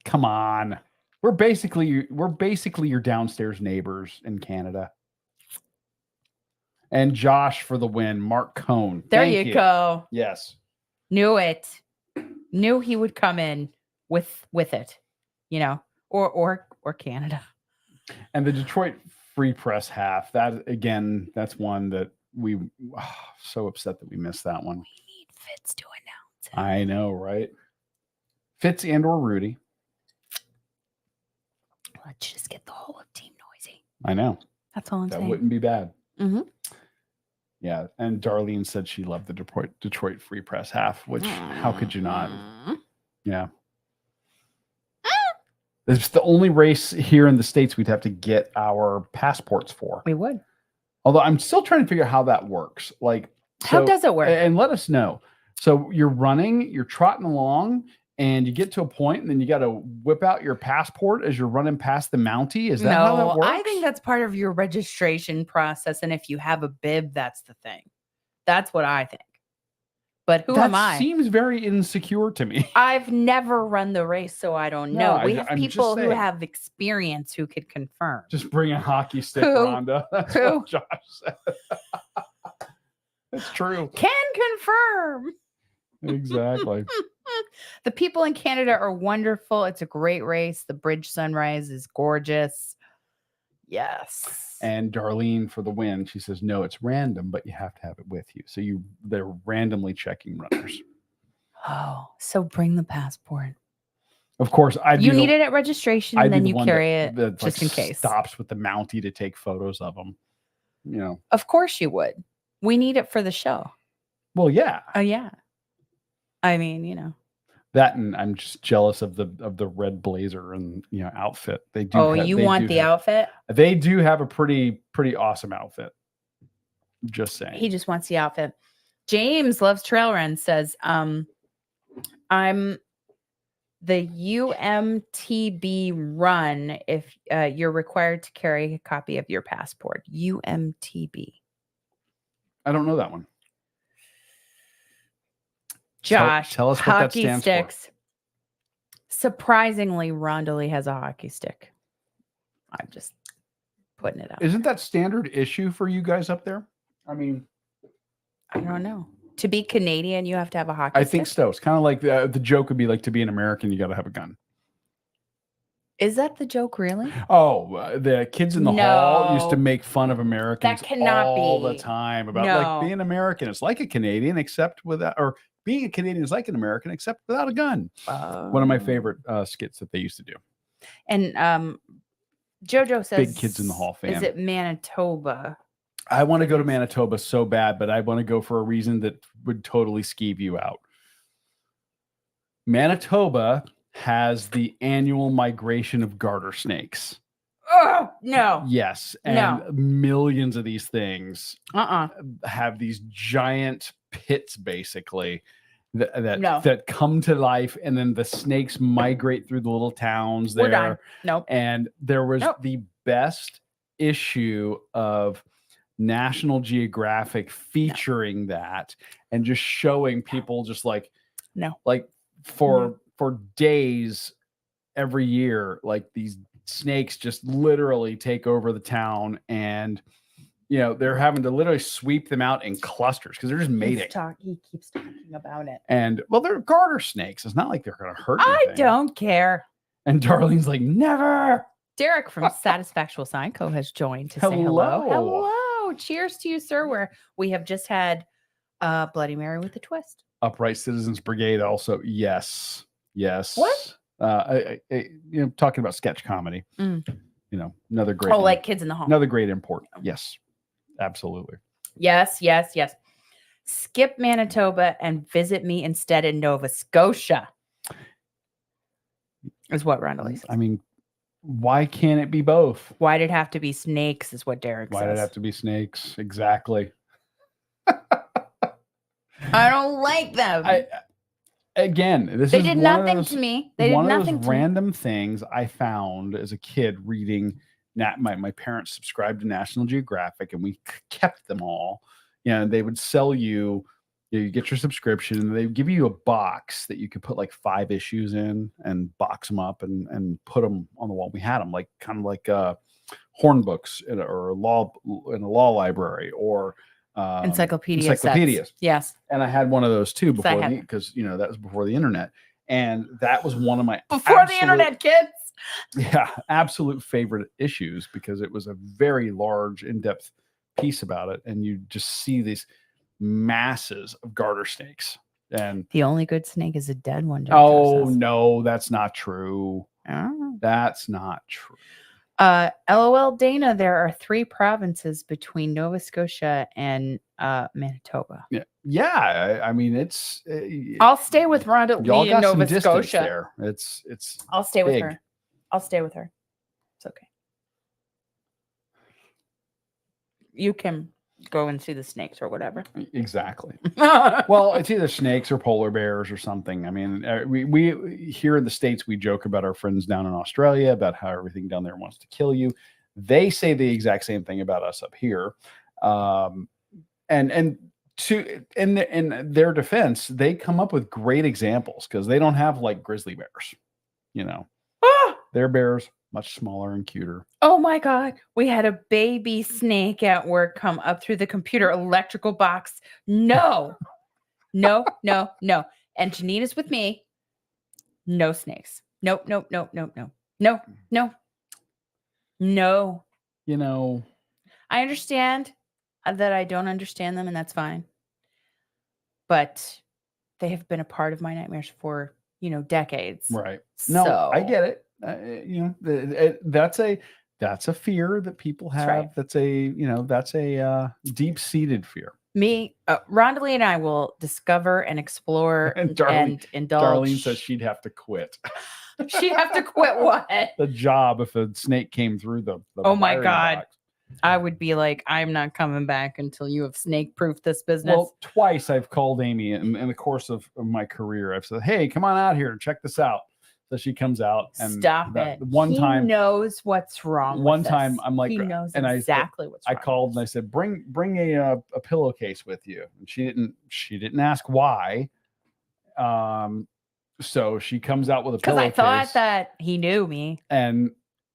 Come on. We're basically your downstairs neighbors in Canada. And Josh for the win. Mark Cohn. There you go. Yes. Knew it. Knew he would come in with it, or Canada. And the Detroit Free Press half. That again, that's one that we so upset that we missed that one. We need Fitz to announce it. I know, right? Fitz and or Rudy. Let's just get the whole of Team Noisy. I know. That's all I'm saying. That wouldn't be bad. Mm-hmm. Yeah, and Darlene said she loved the Detroit Free Press half, which how could you not? Yeah. It's the only race here in the States we'd have to get our passports for. We would. Although I'm still trying to figure out how that works. Like, how does it work? And let us know. So you're running, you're trotting along, and you get to a point, and then you got to whip out your passport as you're running past the Mountie. Is that how that works? I think that's part of your registration process. And if you have a bib, that's the thing. That's what I think. But who am I? That seems very insecure to me. I've never run the race, so I don't know. We have people who have experience who could confirm. Just bring a hockey stick, Rhonda. That's what Josh said. It's true. Can confirm. Exactly. The people in Canada are wonderful. It's a great race. The bridge sunrise is gorgeous. Yes. And Darlene for the win. She says, no, it's random, but you have to have it with you. So they're randomly checking runners. Oh, so bring the passport. Of course, you need it at registration, and then you carry it just in case. Stops with the Mountie to take photos of them. You know. Of course you would. We need it for the show. Well, yeah. Oh yeah. I mean, you know. That, and I'm just jealous of the red blazer and outfit. They do. Oh, you want the outfit? They do have a pretty awesome outfit. Just saying. He just wants the outfit. James loves trail run. Says, I'm the UMTB run. If you're required to carry a copy of your passport, UMTB. I don't know that one. Josh, tell us what that stands sticks. For. Surprisingly, Rondalee has a hockey stick. I'm just putting it out. Isn't that standard issue for you guys up there? I mean, I don't know. To be Canadian, you have to have a hockey stick? I think so. It's kind of like the joke would be like, to be an American, you got to have a gun. Is that the joke, really? Oh, the kids in the hall used to make fun of Americans all the time about like being American. It's like a Canadian, except without, or being a Canadian is like an American, except without a gun. One of my favorite skits that they used to do. And JoJo says, big kids in the hall fan. Is it Manitoba? I want to go to Manitoba so bad, but I want to go for a reason that would totally skeeve you out. Manitoba has the annual migration of garter snakes. Oh, no. Yes. And millions of these things have these giant pits, basically, that come to life. And then the snakes migrate through the little towns there. We're done. Nope. And there was the best issue of National Geographic featuring that and just showing people just like for days every year, like these snakes just literally take over the town, and they're having to literally sweep them out in clusters because they're just mating. He keeps talking about it. And well, they're garter snakes. It's not like they're going to hurt anything. I don't care. And Darlene's like, never. Derek from Satisfactual Psycho has joined to say hello. Hello. Cheers to you, sir. We have just had Bloody Mary with a twist. Upright Citizens Brigade also. Yes. What? Talking about sketch comedy. Another great. Oh, like Kids in the Hall. Another great import. Yes, absolutely. Yes. Skip Manitoba and visit me instead in Nova Scotia. Is what Rondalee says. I mean, why can't it be both? Why'd it have to be snakes? Is what Derek says. Why'd it have to be snakes? Exactly. I don't like them. They did nothing to me. They did nothing to me. Random things I found as a kid reading. My parents subscribed to National Geographic, and we kept them all. And they would sell you. You get your subscription, and they give you a box that you could put like 5 issues in, and box them up and put them on the wall. We had them kind of like horn books in a law library, or encyclopedias. Sets. Yes. And I had one of those too before because that was before the internet. And that was one of my the internet, kids. Yeah, absolute favorite issues, because it was a very large, in-depth piece about it. And you just see these masses of garter snakes. And the only good snake is a dead one. Oh, no, that's not true. That's not true. LOL Dana, there are 3 provinces between Nova Scotia and Manitoba. Yeah. I mean, it's. I'll stay with Rhonda y'all Lee got in Nova some distance Scotia. there. It's. I'll stay with big. her. I'll stay with her. It's okay. You can go and see the snakes or whatever. Exactly. Well, it's either snakes or polar bears or something. I mean, we here in the States, we joke about our friends down in Australia about how everything down there wants to kill you. They say the exact same thing about us up here. And to in their defense, they come up with great examples because they don't have like grizzly bears, you know. Their bears much smaller and cuter. Oh my God. We had a baby snake at work come up through the computer electrical box. No. No. And Janina's with me. No snakes. Nope. No. You know, I understand that I don't understand them, and that's fine. But they have been a part of my nightmares for, decades. Right. No, I get it. That's a fear that people have. Right. That's a deep-seated fear. Me, Rhonda Lee and I will discover and explore and indulge. Darlene says she'd have to quit. She'd have to quit what? The job if a snake came through the oh my God. Box. I would be like, I'm not coming back until you have snake-proofed this business. Well, twice I've called Amy in the course of my career. I've said, hey, come on out here and check this out. So she comes out and stop it. One time he knows what's wrong. One time I'm like, he knows and exactly what's wrong. I called and I said, bring a pillowcase with you. And she didn't ask why. So she comes out with a pillowcase. Because I thought that he knew me. And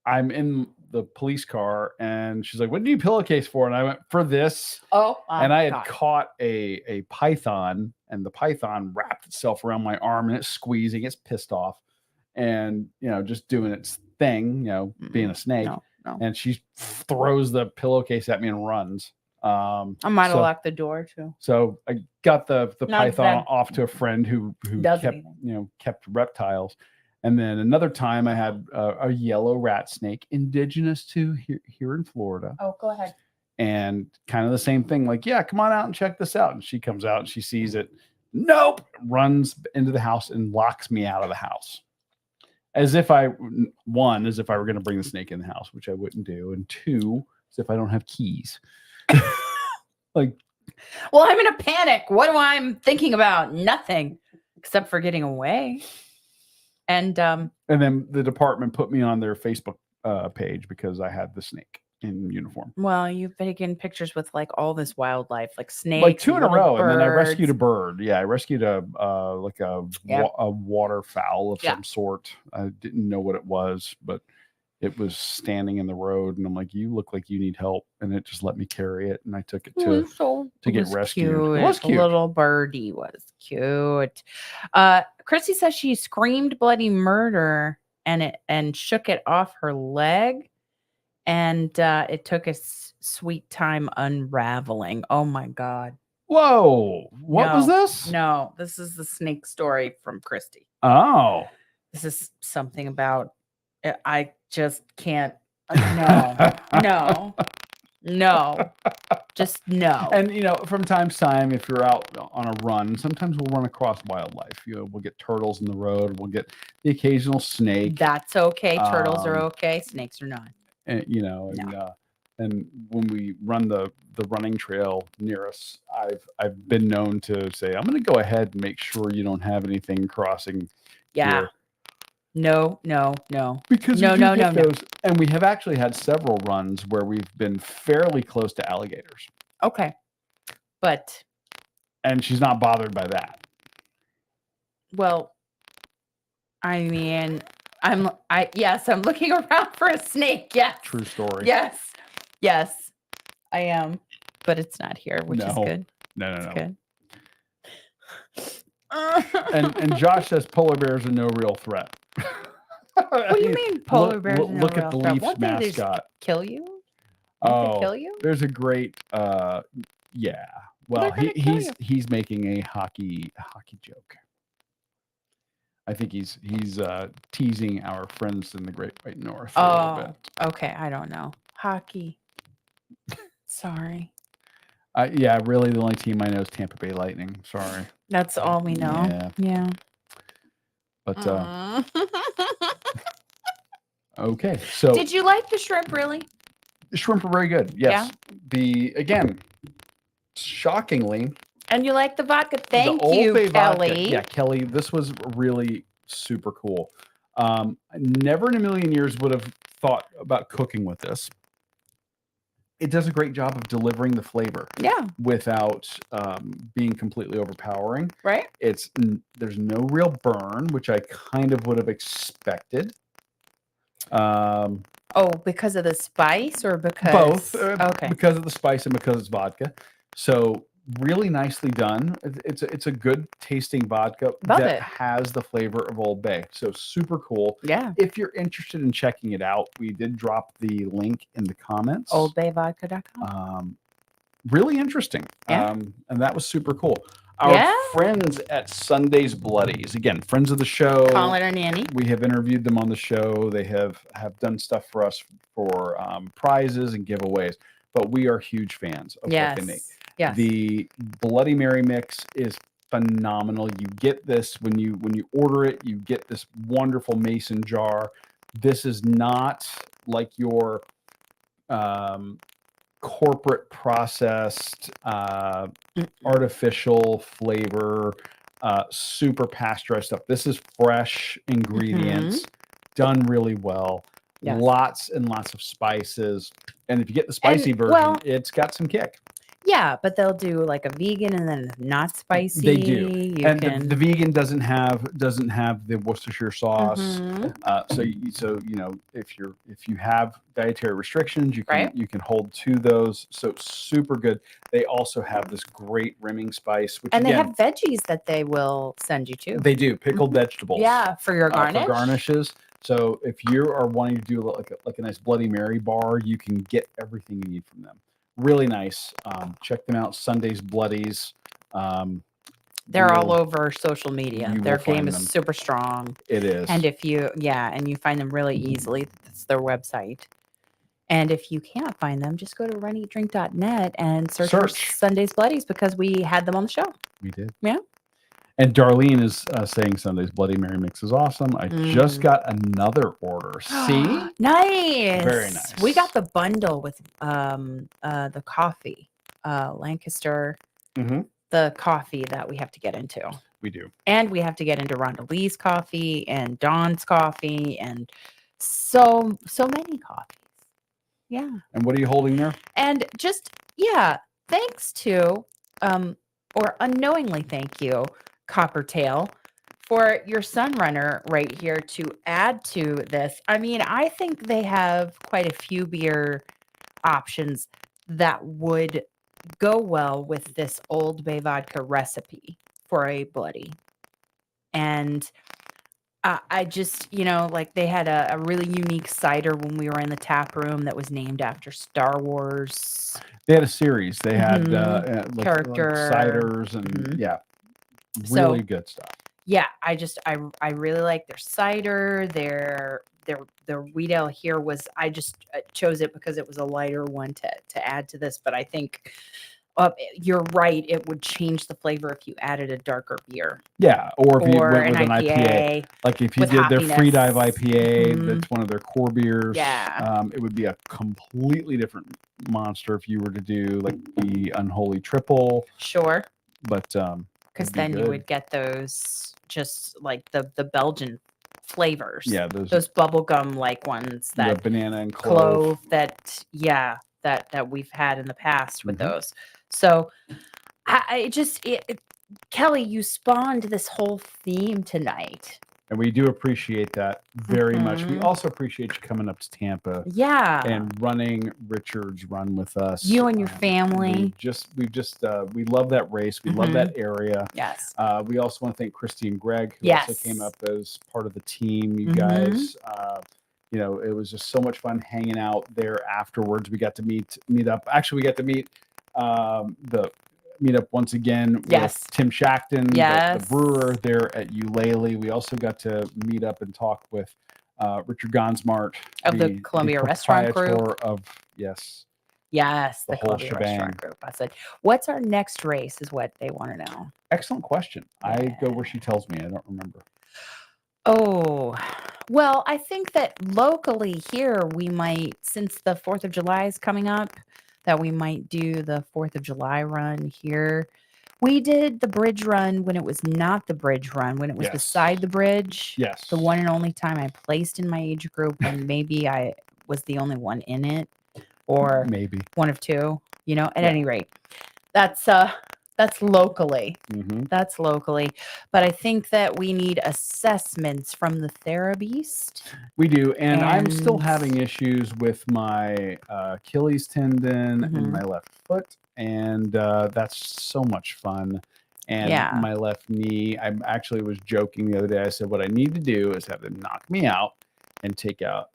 I'm in the police car and she's like, what do you pillowcase for? And I went, for this. Oh, and I had caught a python, and the python wrapped itself around my arm and it's squeezing, it's pissed off. And, just doing its thing, being a snake. No. And she throws the pillowcase at me and runs. I might have locked the door too. So I got the python off to a friend who kept reptiles. And then another time I had a yellow rat snake, indigenous to here in Florida. Oh, go ahead. And kind of the same thing, like, yeah, come on out and check this out. And she comes out and she sees it. Nope. Runs into the house and locks me out of the house. As if I were going to bring the snake in the house, which I wouldn't do. And 2, as if I don't have keys. Well, I'm in a panic. What am I thinking about? Nothing except for getting away. And then the department put me on their Facebook page because I had the snake in uniform. Well, you've taken pictures with like all this wildlife, like snakes, like 2 in a row, birds. And then I rescued a bird. Yeah, I rescued a waterfowl of some sort. I didn't know what it was, but it was standing in the road, and I'm like, "You look like you need help," and it just let me carry it, and I took it to get rescued. Cute. It was cute. The little birdie was cute. Chrissy says she screamed bloody murder and shook it off her leg. And it took a sweet time unraveling. Oh, my God. Whoa. What was this? No, this is the snake story from Christy. Oh. This is something about, I just can't. No. Just no. And, from time to time, if you're out on a run, sometimes we'll run across wildlife. We'll get turtles in the road. We'll get the occasional snake. That's okay. Turtles are okay. Snakes are not. And, and when we run the running trail near us, I've been known to say, I'm going to go ahead and make sure you don't have anything crossing. Yeah. Here. No. Because no. And we have actually had several runs where we've been fairly close to alligators. Okay. And she's not bothered by that. Well, I mean, I'm looking around for a snake. Yes. True story. Yes, I am. But it's not here, which is good. No. Good. and Josh says polar bears are no real threat. What do you mean polar bears are no look real at the threat? Leafs mascot. Kill you? Kill you? There's a great yeah. Well, he's making a hockey joke. I think he's teasing our friends in the Great White North a little bit. Okay. I don't know. Hockey. Sorry. Yeah, really, the only team I know is Tampa Bay Lightning. Sorry. That's all we know. Yeah. But okay. So did you like the shrimp? Really? The shrimp are very good. Yes. Again, shockingly. And you like the vodka? Thank you, Kelly. Vodka, yeah, Kelly. This was really super cool. Never in a million years would have thought about cooking with this. It does a great job of delivering the flavor. Yeah. Without being completely overpowering. Right. There's no real burn, which I kind of would have expected. Because of the spice or because both? Okay. Because of the spice and because it's vodka. So really nicely done. It's a good tasting vodka has the flavor of Old Bay. So super cool. Yeah. If you're interested in checking it out, we did drop the link in the comments. OldBayVodka.com. Really interesting. Yeah. And that was super cool. Our friends at Sunday's Bloodies, again, friends of the show. Colin and Annie. We have interviewed them on the show. They have done stuff for us for prizes and giveaways. But we are huge fans of what they make. Yes. The Bloody Mary mix is phenomenal. You get this when you order it. You get this wonderful mason jar. This is not like your corporate processed artificial flavor, super pasteurized stuff. This is fresh ingredients done really well. Yes. Lots and lots of spices. And if you get the spicy version, it's got some kick. Yeah, but they'll do like a vegan and then not spicy. They do. The vegan doesn't have the Worcestershire sauce. So you know, if you have dietary restrictions, you can hold to those. So super good. They also have this great rimming spice, they have veggies that they will send you to. They do pickled vegetables. Yeah, for your garnish. For garnishes. So if you are wanting to do like a nice Bloody Mary bar, you can get everything you need from them. Really nice. Check them out. Sunday's Bloodies. They're all over social media. Their game is super strong. It is. And if you find them really easily. That's their website. And if you can't find them, just go to runeatdrink.net and search for Sunday's Bloodies because we had them on the show. We did. Yeah. And Darlene is saying Sunday's Bloody Mary mix is awesome. I just got another order. See? Nice. Very nice. We got the bundle with the coffee, Lancaster, the coffee that we have to get into. We do. And we have to get into Rhonda Lee's coffee and Dawn's coffee and so many coffees. Yeah. And what are you holding there? And just, thanks to, or unknowingly thank you, Coppertail, for your Sunrunner right here to add to this. I mean, I think they have quite a few beer options that would go well with this Old Bay vodka recipe for a bloody. And I just, like they had a really unique cider when we were in the tap room that was named after Star Wars. They had a series. They had character ciders and really good stuff. Yeah, I really like their cider. Their wheat ale here was, I just chose it because it was a lighter one to add to this. But I think you're right. It would change the flavor if you added a darker beer. Yeah, or if you went with an IPA. Like if you did their Free Dive IPA, that's one of their core beers. Yeah. It would be a completely different monster if you were to do like the Unholy Triple. Sure. But because then you would get those just like the Belgian flavors. Yeah, those bubblegum like ones that banana and clove that we've had in the past with those. So I just Kelly, you spawned this whole theme tonight. And we do appreciate that very much. We also appreciate you coming up to Tampa. Yeah. And running Richard's Run with us. You and your family. We love that race. We love that area. Yes. We also want to thank Christy and Greg, who also came up as part of the team. You guys, it was just so much fun hanging out there afterwards. We got to meet up. Actually, we got to meet meet up once again with Tim Shackton, the brewer there at Eulalie. We also got to meet up and talk with Richard Gonsmart of the Columbia Restaurant Group. The whole Columbia shebang. Restaurant Group. I said, what's our next race is what they want to know. Excellent question. I go where she tells me. I don't remember. Oh, well, I think that locally here we might, since the 4th of July is coming up, that we might do the 4th of July run here. We did the bridge run when it was not the bridge run, when it was beside the bridge. Yes. The one and only time I placed in my age group, and maybe I was the only one in it, or maybe one of two, at any rate. That's locally. That's locally. But I think that we need assessments from the TheraBeast. We do. And I'm still having issues with my Achilles tendon in my left foot. And that's so much fun. And my left knee, I actually was joking the other day. I said, what I need to do is have them knock me out and take care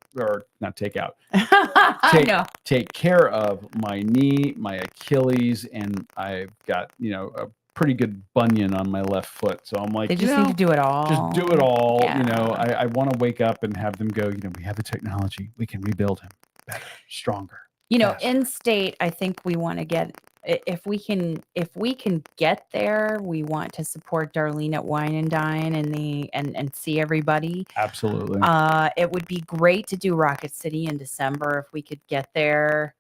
of my knee, my Achilles, and I've got, a pretty good bunion on my left foot. So I'm like, they just need to do it all. Just do it all. I want to wake up and have them go, we have the technology. We can rebuild him better, stronger. In state, I think we want to get, if we can get there, we want to support Darlene at Wine and Dine and see everybody. Absolutely. It would be great to do Rocket City in December if we could get there.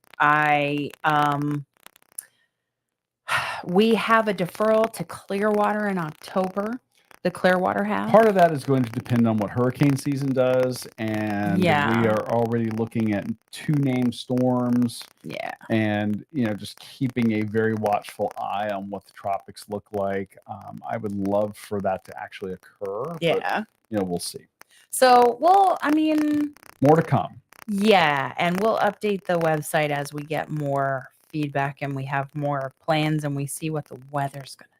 We have a deferral to Clearwater in October. The Clearwater half. Part of that is going to depend on what hurricane season does, and we are already looking at 2 named storms. Yeah, and just keeping a very watchful eye on what the tropics look like. I would love for that to actually occur. Yeah, but, we'll see. So, more to come. Yeah, and we'll update the website as we get more feedback and we have more plans and we see what the weather's going to do.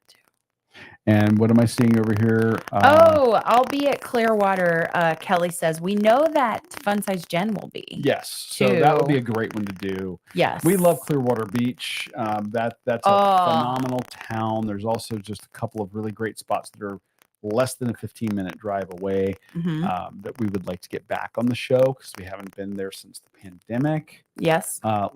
And what am I seeing over here? I'll be at Clearwater. Kelly says, we know that Fun Size Jen will be. Yes. So that would be a great one to do. Yes. We love Clearwater Beach. That's a phenomenal town. There's also just a couple of really great spots that are less than a 15-minute drive away that we would like to get back on the show because we haven't been there since the pandemic. Yes. I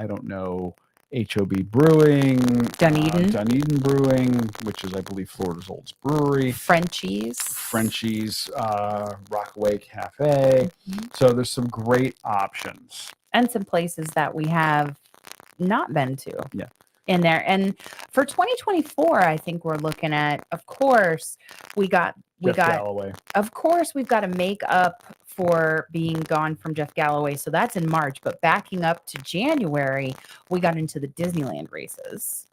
don't know. HOB Brewing, Dunedin Brewing, which is, I believe, Florida's oldest brewery. Frenchie's, Rockaway Cafe. So there's some great options. And some places that we have not been to. Yeah. In there. And for 2024, I think we're looking at, of course, we've got Galloway. Of course, we've got to make up for being gone from Jeff Galloway. So that's in March. But backing up to January, we got into the Disneyland races.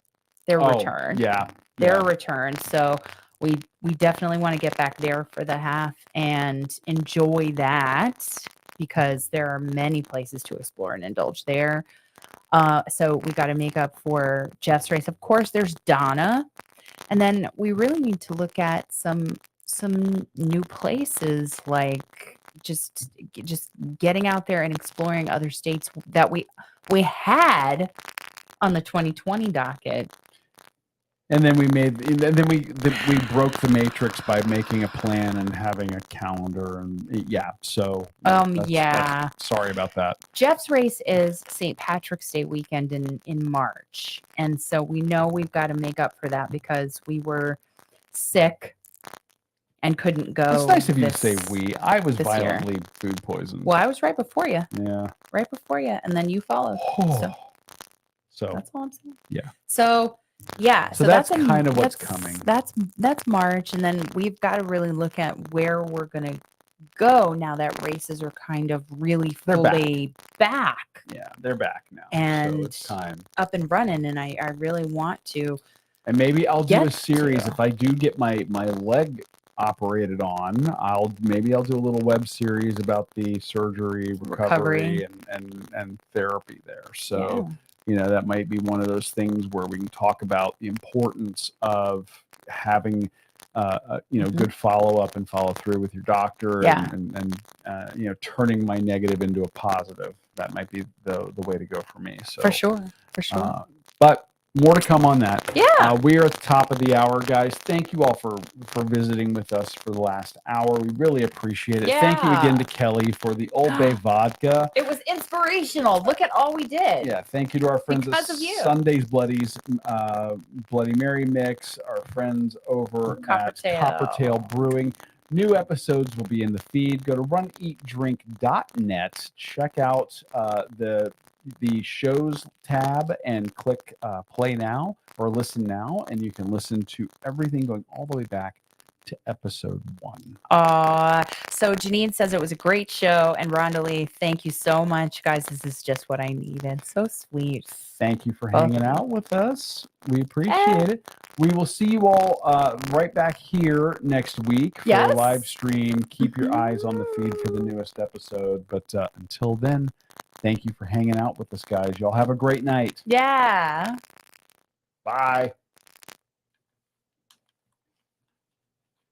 Their return. Yeah. Their return. So we definitely want to get back there for the half and enjoy that because there are many places to explore and indulge there. So we got to make up for Jeff's race. Of course, there's Donna. And then we really need to look at some new places, like just getting out there and exploring other states that we had on the 2020 docket. And then we broke the matrix by making a plan and having a calendar and sorry about that. Jeff's race is St. Patrick's Day weekend in March. And so we know we've got to make up for that because we were sick and couldn't go. It's nice of you to say we. I was violently food poisoned. Well, I was right before you. Yeah. Right before you. And then you followed. So that's all I'm saying. Yeah. So that's kind of what's coming. That's March, and then we've got to really look at where we're going to go now that races are kind of really fully back. Yeah, they're back now, and so it's time up and running. And I really want to. And maybe I'll do a series if I do get my leg operated on. I'll do a little web series about the surgery, recovery. and therapy there. So. Yeah. That might be one of those things where we can talk about the importance of having, good follow-up and follow-through with your doctor and turning my negative into a positive. That might be the way to go for me. So For sure. But more to come on that. Yeah. We are at the top of the hour, guys. Thank you all for visiting with us for the last hour. We really appreciate it. Yeah. Thank you again to Kelly for the Old Bay vodka. It was inspirational. Look at all we did. Yeah, thank you to our friends at Sunday's Bloody Mary Mix, our friends over at Coppertail Brewing. New episodes will be in the feed. Go to runeatdrink.net. Check out the shows tab and click play now or listen now, and you can listen to everything going all the way back to episode 1. So Janine says it was a great show, and Rhonda Lee, thank you so much, guys. This is just what I needed. So sweet. Thank you for hanging out with us. We appreciate it. We will see you all right back here next week for a live stream. Keep your eyes on the feed for the newest episode. But until then, thank you for hanging out with us, guys. Y'all have a great night. Yeah. Bye.